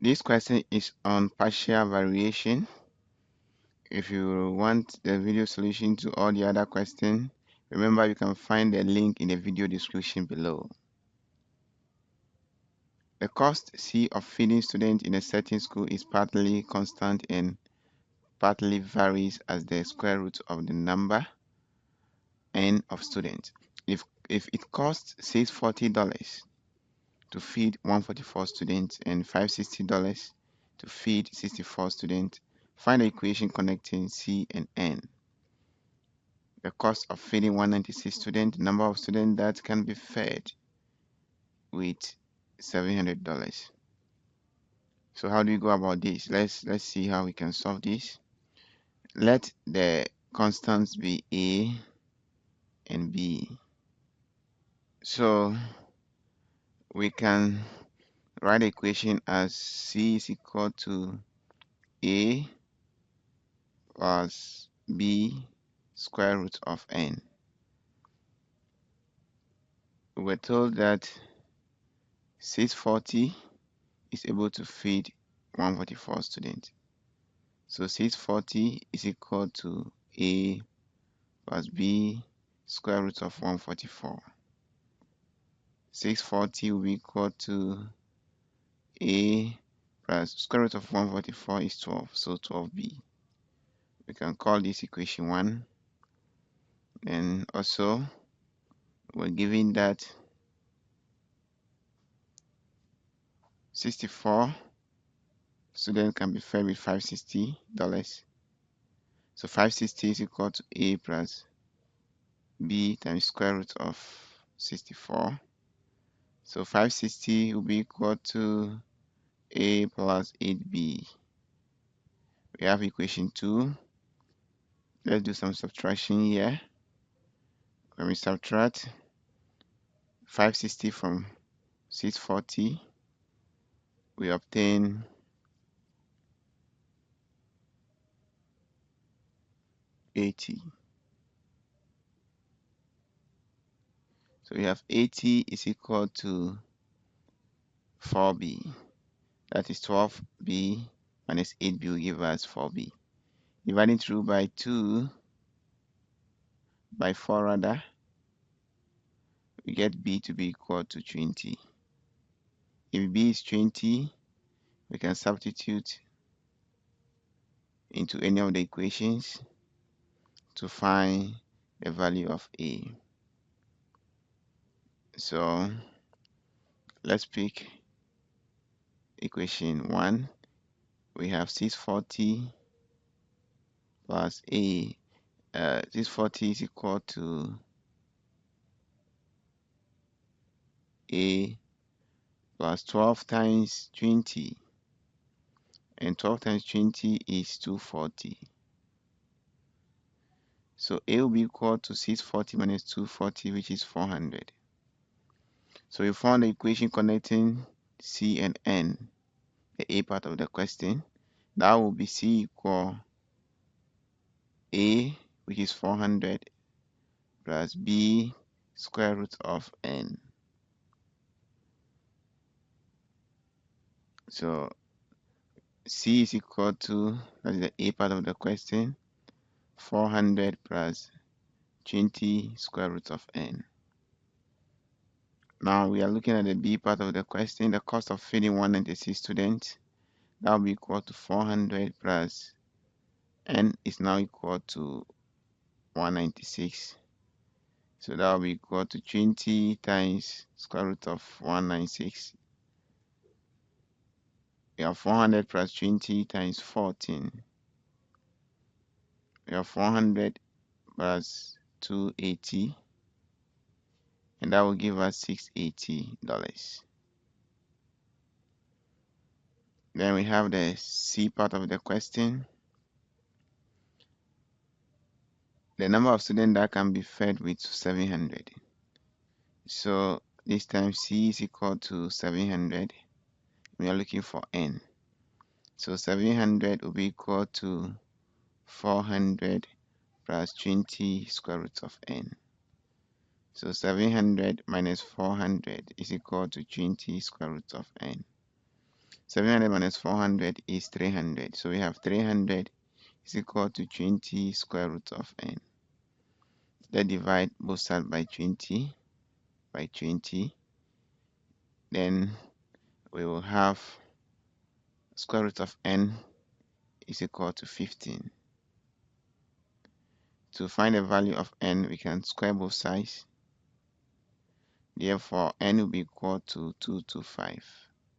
This question is on partial variation. If you want the video solution to all the other questions, remember you can find the link in the video description below. The cost C of feeding students in a certain school is partly constant and partly varies as the square root of the number n of students. If it costs $640 to feed 144 students and $560 to feed 64 students, find the equation connecting C and N. The cost of feeding 196 students, the number of students that can be fed with $700. So how do we go about this? Let's see how we can solve this. Let the constants be A and B. So we can write the equation as C is equal to A plus B square root of n. We were told that 640 is able to feed 144 students. So 640 is equal to A plus B square root of 144. 640 will be equal to A plus square root of 144 is 12, so 12B. We can call this equation 1. And also, we're given that 64 students can be fed with $560. So 560 is equal to A plus B times square root of 64. So 560 will be equal to A plus 8B. We have equation 2. Let's do some subtraction here. When we subtract 560 from 640, we obtain 80. So we have 80 is equal to 4B. That is 12B minus 8B will give us 4B. Dividing through by 2, by 4 rather, we get B to be equal to 20. If B is 20, we can substitute into any of the equations to find the value of A. So let's pick equation 1. We have 640 plus A. 640 is equal to A plus 12 times 20. And 12 times 20 is 240. So A will be equal to 640 minus 240, which is 400. So we found the equation connecting C and N, the A part of the question. That will be C equal A, which is 400, plus B square root of N. So C is equal to, that is the A part of the question, 400 plus 20 square root of N. Now we are looking at the B part of the question. The cost of feeding 196 students, that will be equal to 400 plus N is now equal to 196. So that will be equal to 20 times square root of 196. We have 400 plus 20 times 14. We have 400 plus 280. And that will give us $680. Then we have the C part of the question. The number of students that can be fed with 700. So this time C is equal to 700. We are looking for N. So 700 will be equal to 400 plus 20 square root of N. So 700 minus 400 is equal to 20 square root of N. 700 minus 400 is 300. So we have 300 is equal to 20 square root of n. Let's divide both sides by 20. Then we will have square root of n is equal to 15. To find the value of n, we can square both sides. Therefore, n will be equal to 225.